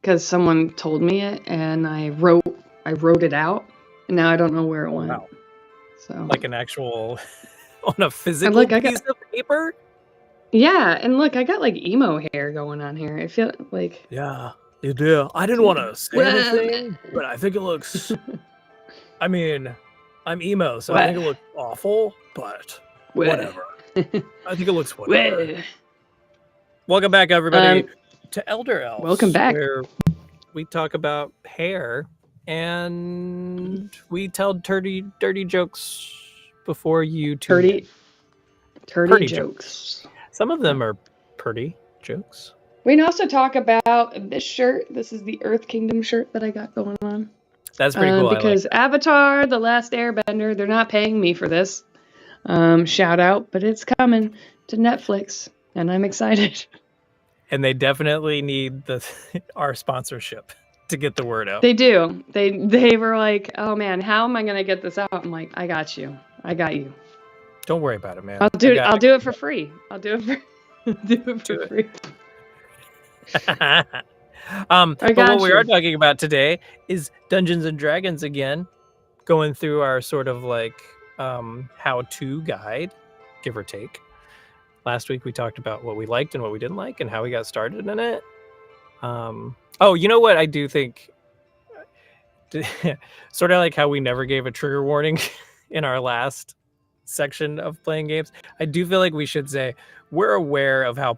because someone told me it, and I wrote it out, and now I don't know where it went. Wow. So like an actual on a physical piece of paper. Yeah, and look, I got like emo hair going on here. I feel like yeah, you do. I didn't want to say anything, but I think it looks. I mean, I'm emo, so I think it looks awful, but whatever. I think it looks whatever. Welcome back, everybody, to Elder Elves. Welcome back. Where we talk about hair and we tell dirty jokes before you tune in. Turdy jokes. Some of them are pretty jokes. We can also talk about this shirt. This is the Earth Kingdom shirt that I got going on. That's pretty cool. Because Avatar, The Last Airbender, they're not paying me for this. Shout out, but it's coming to Netflix, and I'm excited. And they definitely need our sponsorship to get the word out. They do. They were like, "Oh man, how am I going to get this out?" I'm like, "I got you. I got you. Don't worry about it, man. I'll do it for free. I'll do it for free." But what we are talking about today is Dungeons and Dragons again, going through our sort of like how-to guide, give or take. Last week we talked about what we liked and what we didn't like and how we got started in it. Oh, you know what I do think? Sort of like how we never gave a trigger warning in our last section of playing games. I do feel like we should say we're aware of how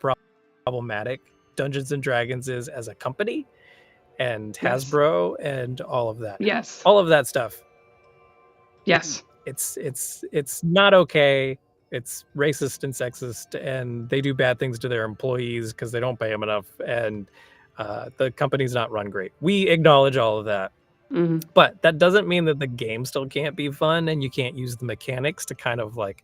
problematic Dungeons and Dragons is as a company, and Hasbro and all of that. Yes. All of that stuff. Yes. It's not okay. It's racist and sexist, and they do bad things to their employees because they don't pay them enough, and the company's not run great. We acknowledge all of that. Mm-hmm. But that doesn't mean that the game still can't be fun and you can't use the mechanics to kind of like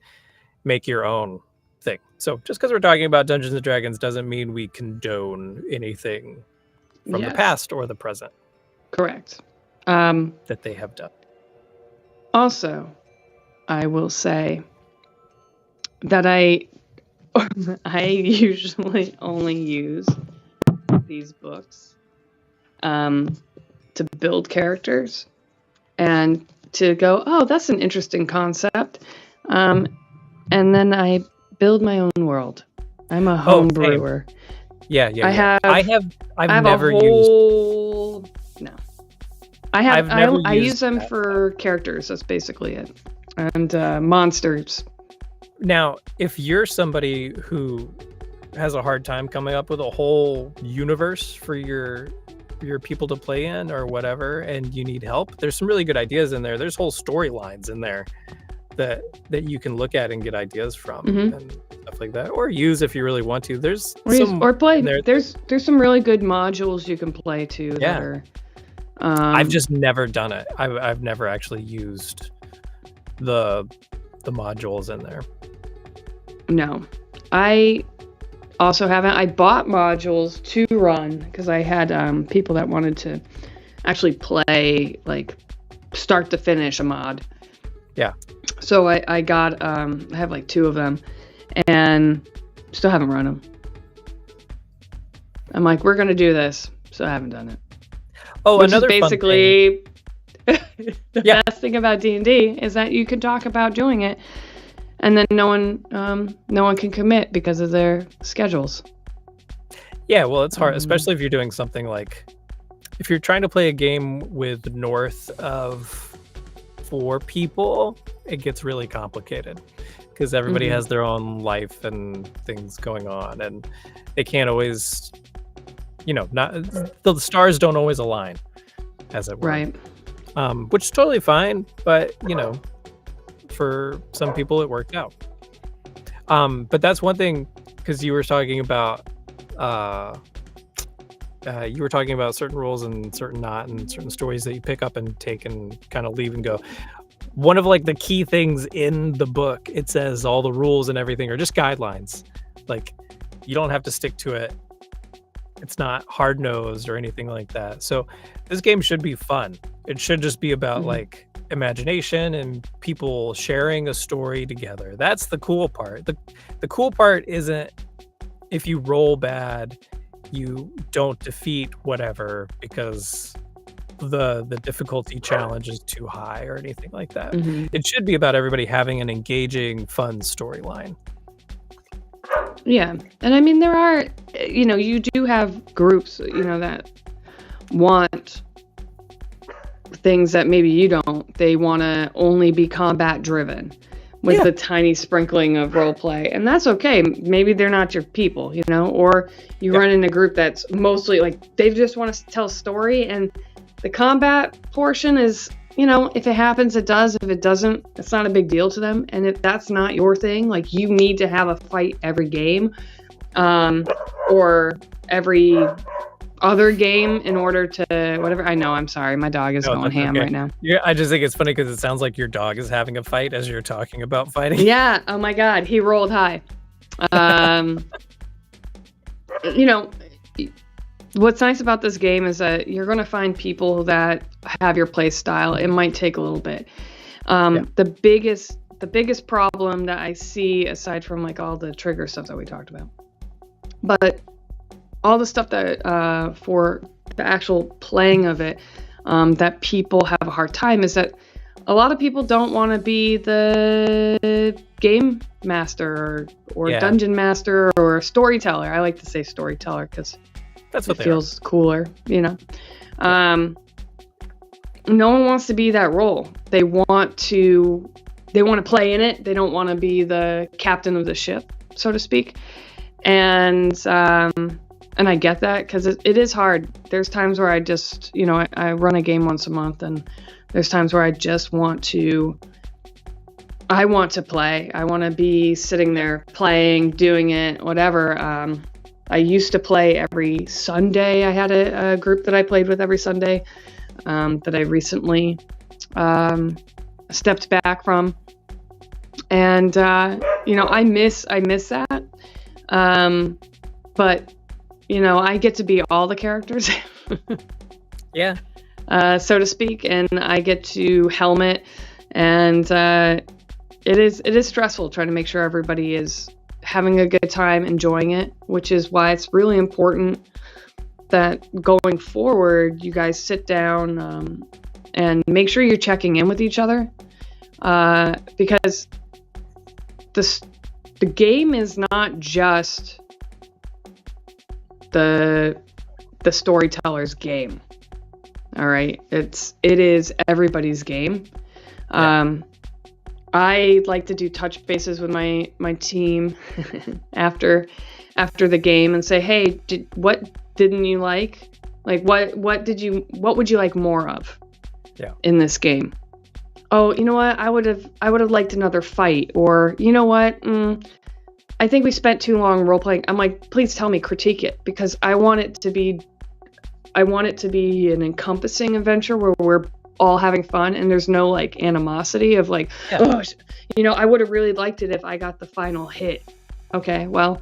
make your own thing. So just because we're talking about Dungeons and Dragons doesn't mean we condone anything from the past or the present. Correct. That they have done. Also, I will say that I usually only use these books to build characters and to go, oh, that's an interesting concept. And then I build my own world. I'm a home brewer. Yeah. I've never used. No. I use them for characters. That's basically it. And monsters. Now, if you're somebody who has a hard time coming up with a whole universe for your people to play in or whatever, and you need help, there's some really good ideas in there. There's whole storylines in there that you can look at and get ideas from, and stuff like that, or use if you really want to. There's some really good modules you can play too. Yeah. I've just never done it. I've never actually used the modules in there. No, I also haven't. I bought modules to run because I had people that wanted to actually play like start to finish a mod. Yeah. So I got I have like 2 of them, and still haven't run them. I'm like, we're gonna do this, so I haven't done it. Oh, which another is basically the best thing about D&D is that you can talk about doing it, and then no one can commit because of their schedules. Yeah, well, it's hard, especially if you're doing something like if you're trying to play a game with north of 4 people, it gets really complicated because everybody has their own life and things going on, and they can't always, not the stars don't always align, as it were. Right. Which is totally fine, but for some people it worked out. But that's one thing, because you were talking about certain rules and certain not, and certain stories that you pick up and take and kind of leave and go. One of like the key things in the book, it says all the rules and everything are just guidelines. Like, you don't have to stick to it. It's not hard-nosed or anything like that. So this game should be fun. It should just be about like imagination and people sharing a story together. That's the cool part. The cool part isn't if you roll bad you don't defeat whatever because the difficulty challenge is too high or anything like that. Hmm. It should be about everybody having an engaging, fun storyline. Yeah. And I mean, there are, you do have groups, that want things that maybe you don't. They want to only be combat driven with the tiny sprinkling of role play. And that's okay. Maybe they're not your people, or you run in a group that's mostly like they just want to tell a story, and the combat portion is, if it happens, it does. If it doesn't, it's not a big deal to them. And if that's not your thing, like you need to have a fight every game, or every other game in order to whatever. I know, I'm sorry, my dog is going ham right now. Yeah, I just think it's funny because it sounds like your dog is having a fight as you're talking about fighting. Yeah. Oh my God, he rolled high. What's nice about this game is that you're going to find people that have your play style. It might take a little bit. The biggest problem that I see, aside from like all the trigger stuff that we talked about, but all the stuff that for the actual playing of it, that people have a hard time, is that a lot of people don't want to be the game master or dungeon master or storyteller. I like to say storyteller because that's what it feels cooler, No one wants to be that role. They want to play in it. They don't want to be the captain of the ship, so to speak. And I get that because it is hard. There's times where I just, I run a game once a month, and there's times where I just want to play. I want to be sitting there playing, doing it, whatever. I used to play every Sunday. I had a group that I played with every Sunday, that I recently stepped back from. And, I miss that. But, I get to be all the characters. Yeah. So to speak, and I get to helmet, and it is stressful trying to make sure everybody is having a good time, enjoying it, which is why it's really important that going forward, you guys sit down and make sure you're checking in with each other, because the game is not just the storyteller's game. All right, it is everybody's game. I like to do touch bases with my team after the game and say, hey, what didn't you like? Like what would you like more of in this game? Oh, you know what? I would have liked another fight, or you know what? I think we spent too long role playing. I'm like, please tell me, critique it, because I want it to be an encompassing adventure where we're all having fun and there's no like animosity of like, oh, I would have really liked it if I got the final hit. Okay, well,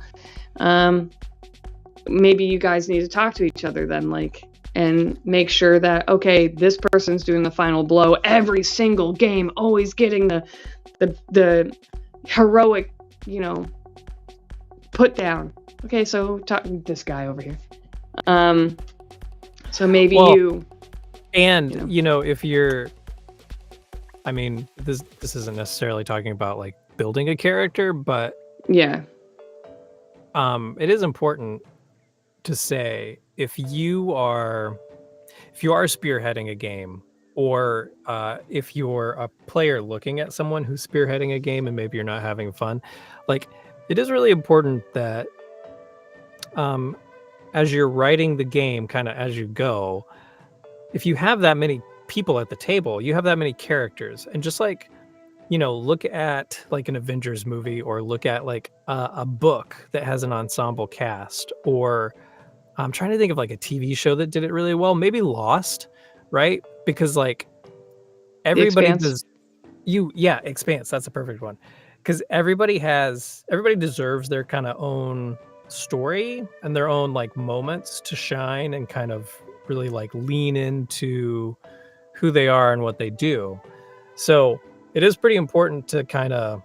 maybe you guys need to talk to each other then, like, and make sure that, okay, this person's doing the final blow every single game, always getting the heroic, put down. Okay, so talk to this guy over here. So maybe if you're, I mean, this isn't necessarily talking about like building a character, but yeah, it is important to say if you are spearheading a game, or if you're a player looking at someone who's spearheading a game and maybe you're not having fun, like it is really important that as you're writing the game, kind of as you go, if you have that many people at the table, you have that many characters, and just like, look at like an Avengers movie, or look at like a book that has an ensemble cast, or I'm trying to think of like a TV show that did it really well, maybe Lost, right? Because like everybody does Expanse, that's a perfect one. Because everybody deserves their kind of own story and their own like moments to shine and kind of really like lean into who they are and what they do. So it is pretty important to kind of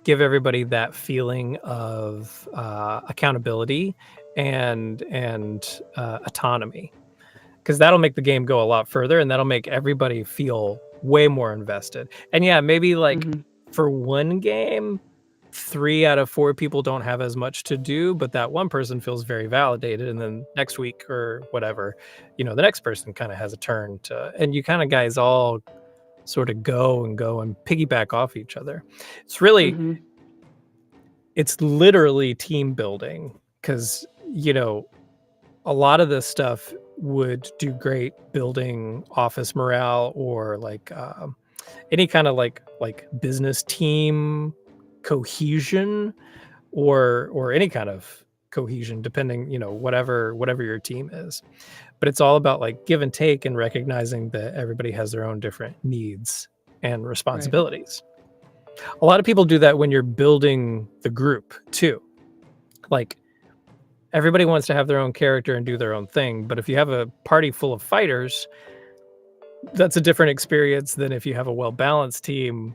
give everybody that feeling of accountability and autonomy, because that'll make the game go a lot further, and that'll make everybody feel way more invested. And yeah, maybe like for one game, 3 out of 4 people don't have as much to do, but that one person feels very validated, and then next week or whatever, the next person kind of has a turn to, and you kind of guys all sort of go and piggyback off each other. It's really, it's literally team building, because a lot of this stuff would do great building office morale, or like any kind of like business team cohesion, or any kind of cohesion, depending, whatever your team is. But it's all about like give and take, and recognizing that everybody has their own different needs and responsibilities. A lot of people do that when you're building the group too. Like, everybody wants to have their own character and do their own thing, but if you have a party full of fighters, that's a different experience than if you have a well-balanced team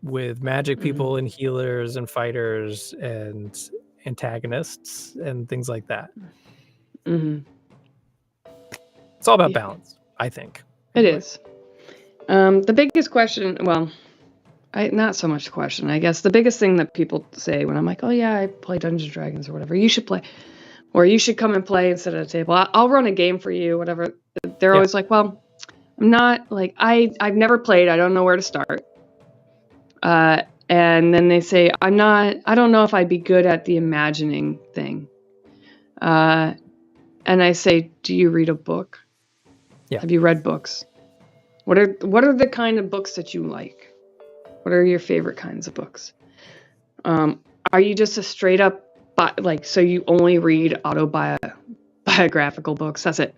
with magic people and healers and fighters and antagonists and things like that. It's all about balance, I think. It is. The biggest question, well, not so much question, I guess the biggest thing that people say when I'm like, oh yeah, I play Dungeons & Dragons or whatever, you should play, or you should come and play and sit at a table. I'll run a game for you, whatever. They're always like, well, I'm not, like, I've never played. I don't know where to start. And then they say, I don't know if I'd be good at the imagining thing. And I say, do you read a book? Yeah. Have you read books? What are the kind of books that you like? What are your favorite kinds of books? Are you just a straight up, so you only read biographical books? That's it.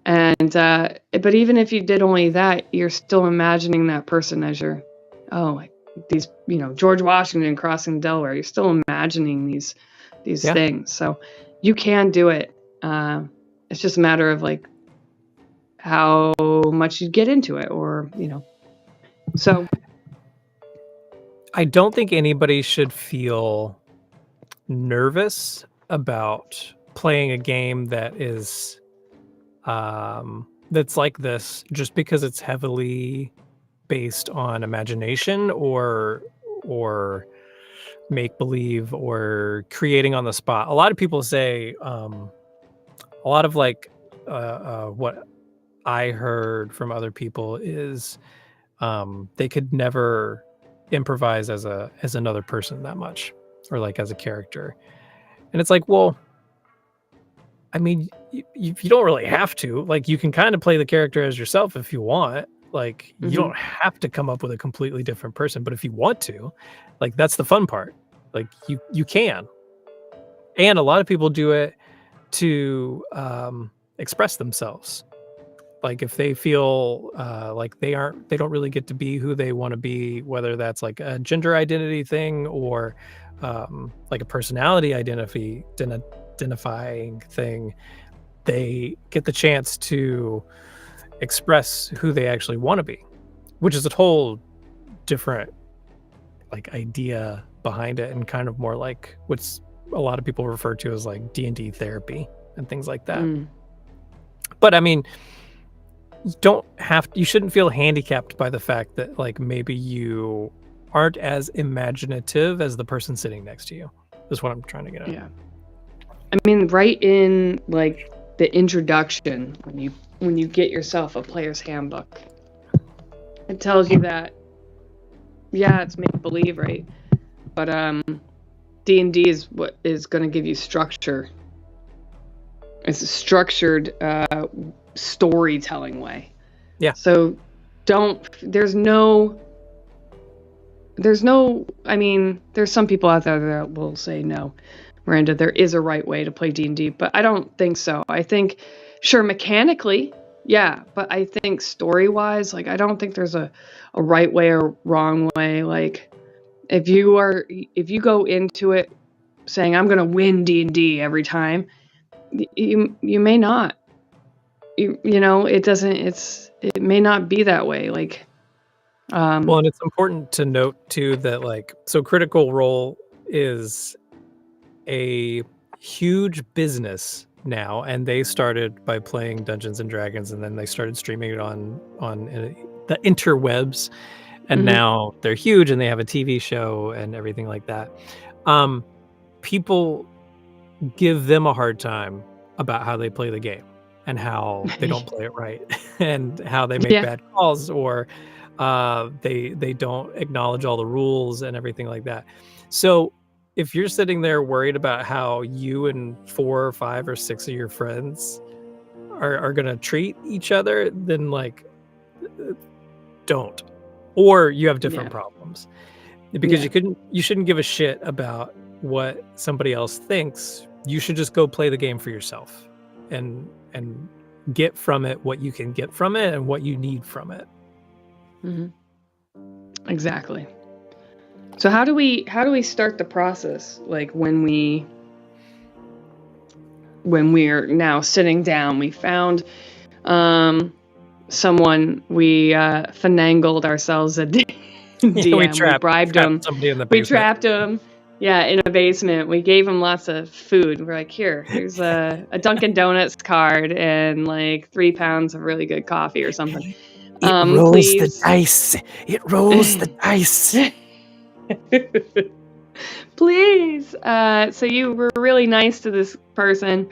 And but even if you did only that, you're still imagining that person as these, George Washington crossing Delaware. You're still imagining these things. So you can do it. It's just a matter of like how much you get into it, or So I don't think anybody should feel nervous about playing a game that is that's like this just because it's heavily based on imagination or make believe or creating on the spot. A lot of people say a lot of like what I heard from other people is they could never improvise as another person that much, or like as a character. And it's like, well, I mean, you don't really have to. Like, you can kind of play the character as yourself if you want. Like, you don't have to come up with a completely different person. But if you want to, like, that's the fun part. Like, you can. And a lot of people do it to express themselves. Like, if they feel like they don't really get to be who they want to be, whether that's like a gender identity thing or like a personality identifying thing, they get the chance to express who they actually want to be, which is a whole different like idea behind it, and kind of more like what's a lot of people refer to as like D&D therapy and things like that. But I mean, you shouldn't feel handicapped by the fact that like maybe you aren't as imaginative as the person sitting next to you, is what I'm trying to get at. Yeah. I mean, right in like the introduction, when you get yourself a player's handbook, it tells you that, yeah, it's make believe, right? But D&D is what is going to give you structure. It's a structured storytelling way. Yeah. So there's some people out there that will say, no, Miranda, there is a right way to play D&D, but I don't think so. I think, sure, mechanically, yeah, but I think story-wise, like, I don't think there's a right way or wrong way. Like, if you go into it saying, I'm going to win D&D every time, you may not. It may not be that way. Like, well, and it's important to note too that like, so Critical Role is a huge business now, and they started by playing Dungeons and Dragons, and then they started streaming it on the interwebs, and Mhm. now they're huge, and they have a TV show and everything like that. People give them a hard time about how they play the game and how they don't play it right and how they make Yeah. bad calls, or they don't acknowledge all the rules and everything like that. So if you're sitting there worried about how you and 4 or 5 or 6 of your friends are gonna treat each other, then like don't. Or you have different Yeah. problems. Because Yeah. you shouldn't give a shit about what somebody else thinks. You should just go play the game for yourself and get from it what you can get from it and what you need from it. Mhm. Exactly. So how do we start the process? Like when we're now sitting down, we found someone, we finagled ourselves a DM. Yeah, we We bribed him. somebody in the We basement. trapped him. Yeah, in a basement. We gave him lots of food. We're like, here's a Dunkin' Donuts card and like 3 pounds of really good coffee or something. It rolls the Please. dice. It rolls the dice. Please. So you were really nice to this person.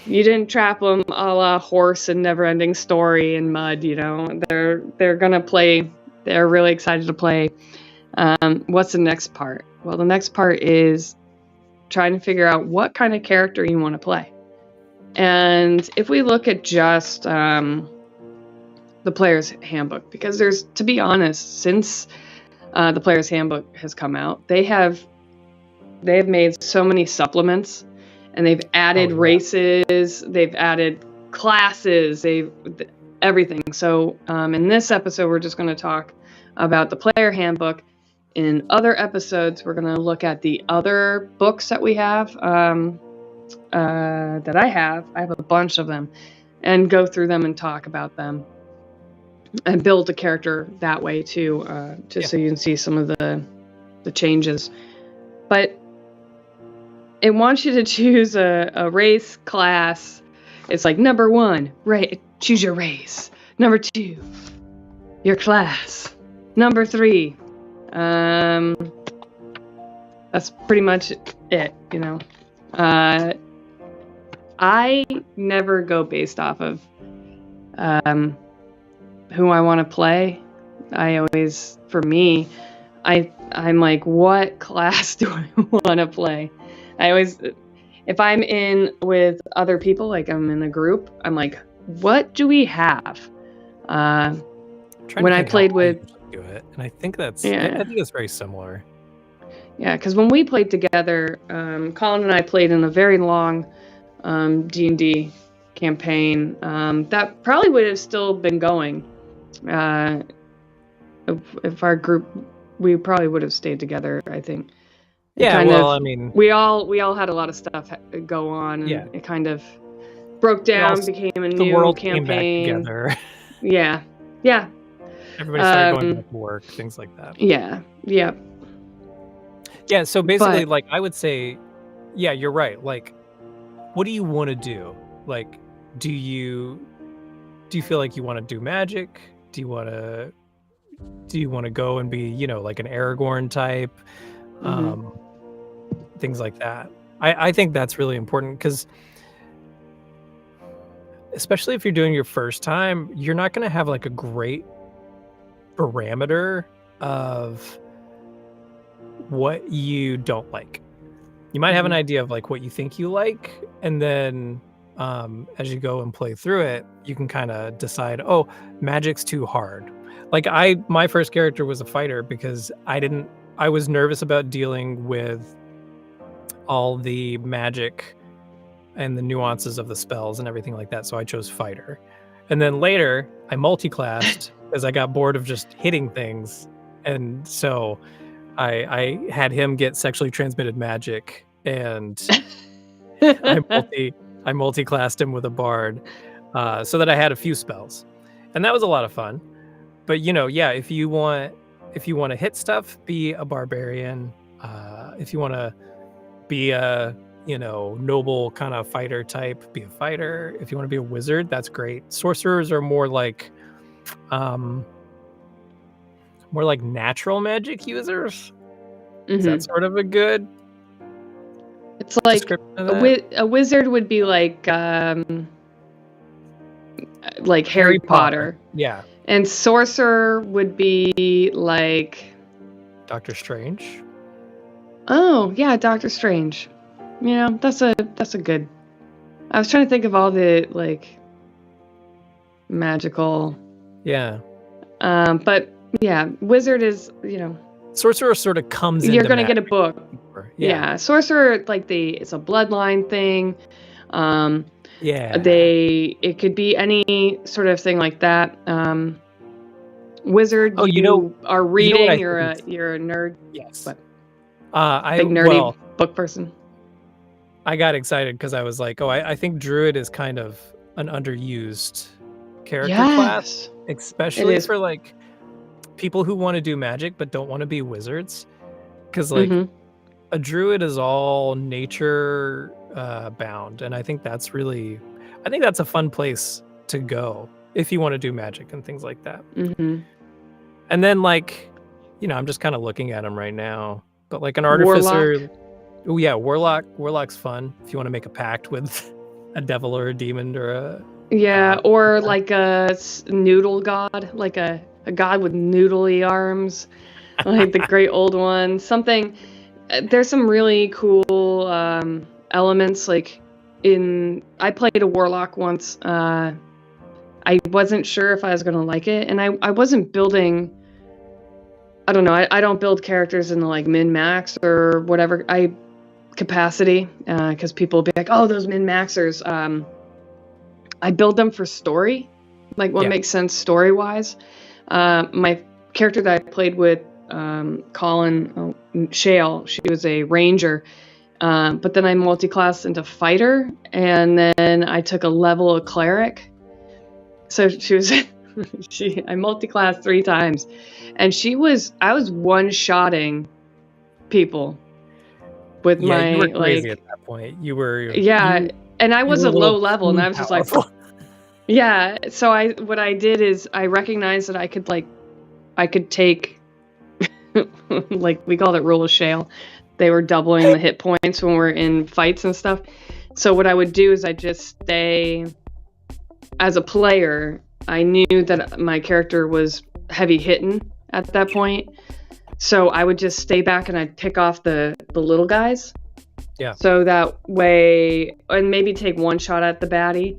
You didn't trap them a la Horse and Neverending Story and Mud. They're gonna play. They're really excited to play. What's the next part? Well, the next part is trying to figure out what kind of character you want to play. And if we look at just the player's handbook, because to be honest, since the player's handbook has come out, they have made so many supplements, and they've added races, they've added classes, everything. So in this episode, we're just going to talk about the player handbook. In other episodes, we're going to look at the other books that we have, that I have. I have a bunch of them, and go through them and talk about them, and build a character that way too, so you can see some of the changes. But it wants you to choose a race class. It's like number 1, choose your race. Number 2, your class. Number 3. That's pretty much it, I never go based off of who I want to play. I always, for me, I'm like, what class do I want to play? I always, if I'm in with other people, like I'm in a group, I'm like, what do we have? When I played with, do it, and I think I think it's very similar. Yeah, because when we played together, Colin and I played in a very long D&D campaign. That probably would have still been going. If our group, we probably would have stayed together, I think. I mean, we all had a lot of stuff go on, and it kind of broke down, became a new world campaign. Came back together. Yeah. Everybody started going back to work, things like that. Yeah. So basically, like, I would say, you're right. Like, what do you want to do? Like, do you feel like you want to do magic? Do you want to go and be, like an Aragorn type? Things like that. I think that's really important, because especially if you're doing your first time, you're not going to have like a great parameter of what you don't like. You might have an idea of like what you think you like, and then as you go and play through it, you can kind of decide, oh, magic's too hard. Like my first character was a fighter, because I was nervous about dealing with all the magic and the nuances of the spells and everything like that, so I chose fighter. And then later I multi-classed because I got bored of just hitting things, and so I had him get sexually transmitted magic, and I multi-classed him with a bard, so that I had a few spells, and that was a lot of fun. But if you want to hit stuff, be a barbarian. If you want to be a noble kind of fighter type, be a fighter. If you want to be a wizard, that's great. Sorcerers are more like natural magic users. Is that sort of a good It's like description of that? a wizard would be like Harry Potter. Yeah. And sorcerer would be like Doctor Strange. Oh, yeah, Doctor Strange. That's a good. I was trying to think of all the like magical. Yeah. But yeah, wizard is, Sorcerer sort of comes in. You're going to get a book. Yeah. Sorcerer, it's a bloodline thing. It could be any sort of thing like that. Wizard, you are reading, you're a nerd. Yes. But big nerdy book person. I got excited because I was like, I think druid is kind of an underused character class, especially for like people who want to do magic but don't want to be wizards, because like a druid is all nature bound, and I think that's a fun place to go if you want to do magic and things like that. And then like I'm just kind of looking at them right now, but like an artificer. Oh yeah, warlock's fun if you want to make a pact with a devil or a demon or or like a noodle god, like a god with noodly arms, like the great old one. Something. There's some really cool elements. Like I played a warlock once. I wasn't sure if I was gonna like it, and I wasn't building. I don't know. I don't build characters in the like min max or whatever capacity, because people will be like, oh, those min maxers. I build them for story, like what makes sense story wise. My character that I played with, Colin, Shale, she was a ranger, but then I multi-classed into fighter, and then I took a level of cleric. So she was. I multi-classed 3 times, and I was one-shotting people with my you were crazy like at that point. You were and I was a low level, and I was just like so what I did is I recognized that I could take like we called it rule of shale. They were doubling the hit points when we're in fights and stuff. So what I would do is I just stay as a player. I knew that my character was heavy hitting at that point. So I would just stay back and I'd pick off the little guys. Yeah. So that way, and maybe take one shot at the baddie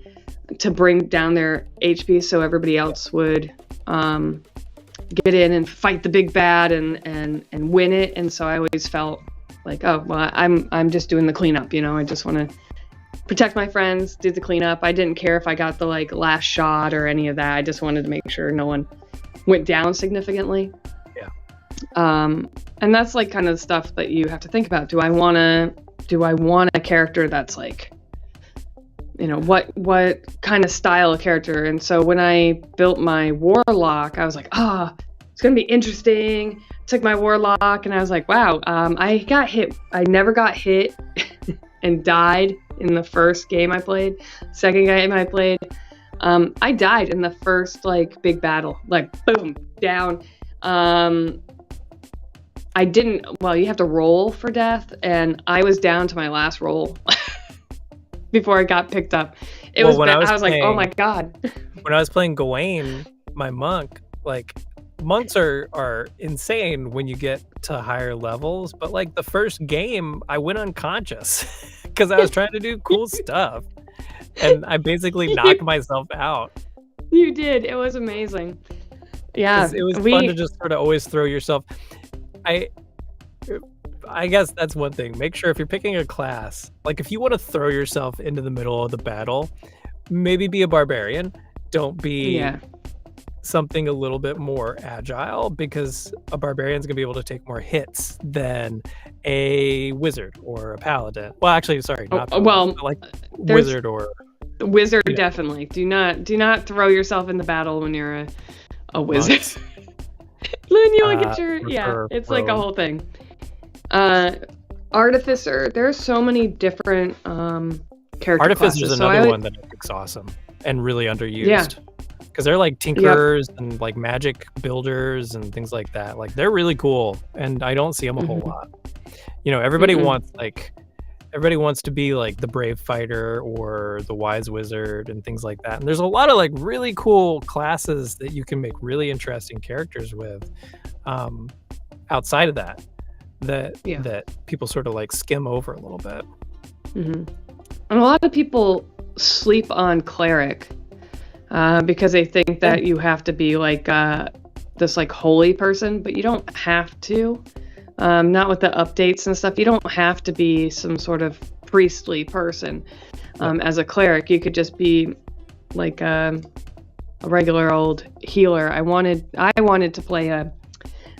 to bring down their HP so everybody else would get in and fight the big bad and win it. And so I always felt like, oh, well, I'm just doing the cleanup, I just want to protect my friends, do the cleanup. I didn't care if I got the like last shot or any of that. I just wanted to make sure no one went down significantly. Yeah. And that's like kind of the stuff that you have to think about. Do I want a character that's like, what kind of style of character? And so when I built my warlock, I was like, it's gonna be interesting. Took my warlock and I was like, wow, I never got hit and died in the first game I played. Second game I played, I died in the first like big battle, like boom, down. I didn't, you have to roll for death, and I was down to my last roll before I got picked up. I was like, oh my God. When I was playing Gawain, my monk, like monks are insane when you get to higher levels, but like the first game I went unconscious because I was trying to do cool stuff, and I basically knocked myself out. You did. It was amazing. Yeah, it was fun to just sort of always throw yourself. I guess that's one thing. Make sure if you're picking a class, like if you want to throw yourself into the middle of the battle, maybe be a barbarian. Don't be something a little bit more agile, because a barbarian's gonna be able to take more hits than a wizard or a paladin. Well, actually, sorry, not like wizard or wizard. Definitely do not throw yourself in the battle when you're a wizard. Then you want to get your it's like a whole thing. Artificer. There's so many different character Artificer's classes. another one that I think's awesome and really Yeah. underused. Because they're like Yep. tinkerers and like magic builders and things like that. Like they're really cool, and I don't see them a whole Mhm. lot. You know, everybody Mm-mm. wants to be like the brave fighter or the wise wizard and things like that. And there's a lot of like really cool classes that you can make really interesting characters with, outside of that Yeah. that people sort of like skim over a little bit. hmm And a lot of people sleep on cleric because they think that you have to be like this like holy person, but you don't have to. Not with the updates and stuff. You don't have to be some sort of priestly person. As a cleric, you could just be like a regular old healer. I wanted to play a.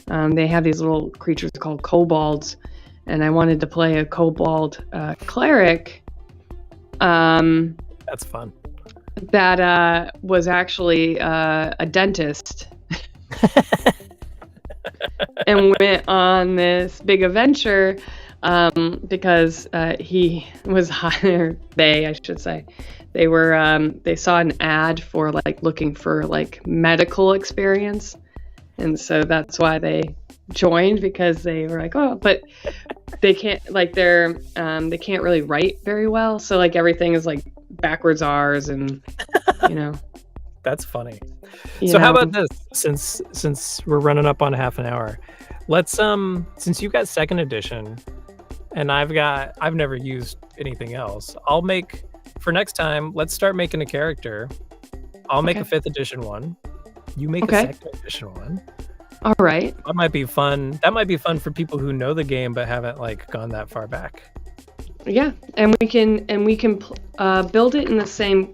They have these little creatures called kobolds, and I wanted to play a kobold cleric. That's fun. That was actually a dentist and went on this big adventure because he was hired. I should say, they were. They saw an ad for like looking for like medical experience, and so that's why they joined, because they were like, oh, but they can't like they can't really write very well, so like everything is like backwards R's and you know. That's funny. You So how know. about this? Since we're running up on half an hour, let's since you've got second edition and I've never used anything else, I'll make for next time, let's start making a character. I'll make a Okay. 5th edition one. You make Okay. a 2nd edition one. All right. That might be fun. That might be fun for people who know the game but haven't like gone that far back. Yeah, and we can build it in the same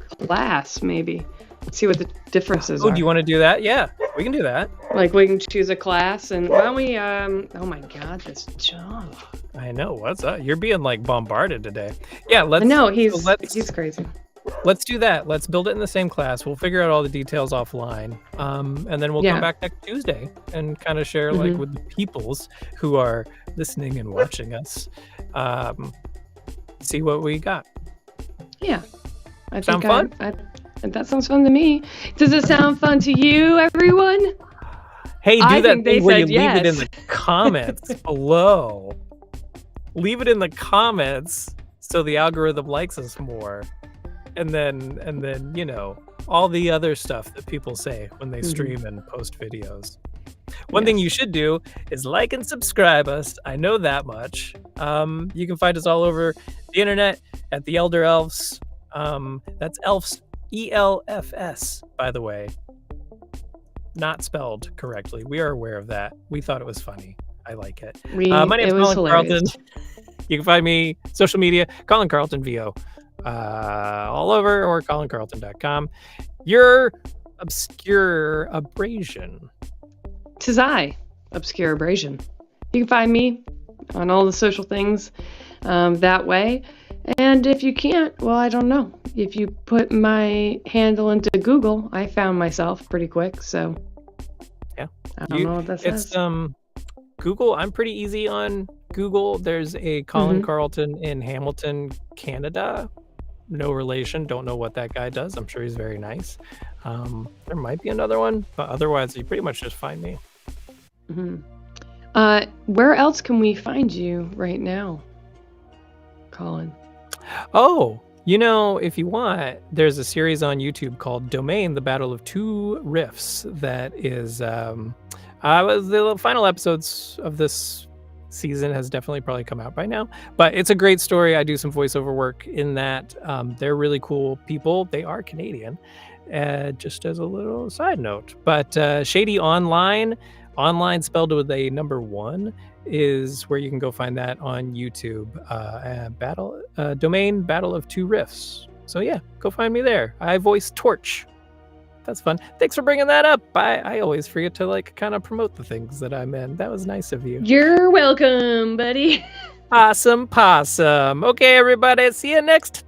class, maybe. See what the differences Oh, are. do you want to do that? Yeah, we can do that. Like we can choose a class, and why don't we? Oh my God, this job. I know. What's up? You're being like bombarded today. Yeah, I let's. know so he's crazy. Let's do that. Let's build it in the same class. We'll figure out all the details offline. And then we'll Yeah. come back next Tuesday and kind of share like Mhm. with the peoples who are listening and watching us. See what we got. Yeah, I Sound think that sounds fun to me. Does it sound fun to you, everyone? Hey, do I that think they thing where you said leave it in yes. the comments below. Leave it in the comments so the algorithm likes us more. And then, you know, all the other stuff that people say when they stream and post videos. One thing Yes. you should do is like and subscribe us. I know that much. You can find us all over the internet at the Elder Elves. That's Elves, ELFS, by the way. Not spelled correctly. We are aware of that. We thought it was funny. I like it. My name's It was Colin hilarious. Carlton. You can find me social media, Colin Carlton VO, all over, or colincarlton.com. Your obscure abrasion. 'Tis I, Obscure Abrasion. You can find me on all the social things that way. And if you can't, well, I don't know. If you put my handle into Google, I found myself pretty quick. So Yeah. I don't know what that says. It's Google. I'm pretty easy on Google. There's a Colin Carlton in Hamilton, Canada. No relation. Don't know what that guy does. I'm sure he's very nice. There might be another one, but otherwise, you pretty much just find me. Where else can we find you right now, Colin? Oh, you know, if you want, there's a series on YouTube called Domain: The Battle of Two Rifts. That is, the final episodes of this season has definitely probably come out by now, but it's a great story. I do some voiceover work in that. They're really cool people. They are Canadian, just as a little side note. But Shady Online spelled with a number 1, is where you can go find that on YouTube. Domain Battle of Two Rifts. So yeah, go find me there. I voice Torch. That's fun. Thanks for bringing that up. I always forget to like kind of promote the things that I'm in. That was nice of you. You're welcome, buddy. Awesome possum. Okay, everybody. See you next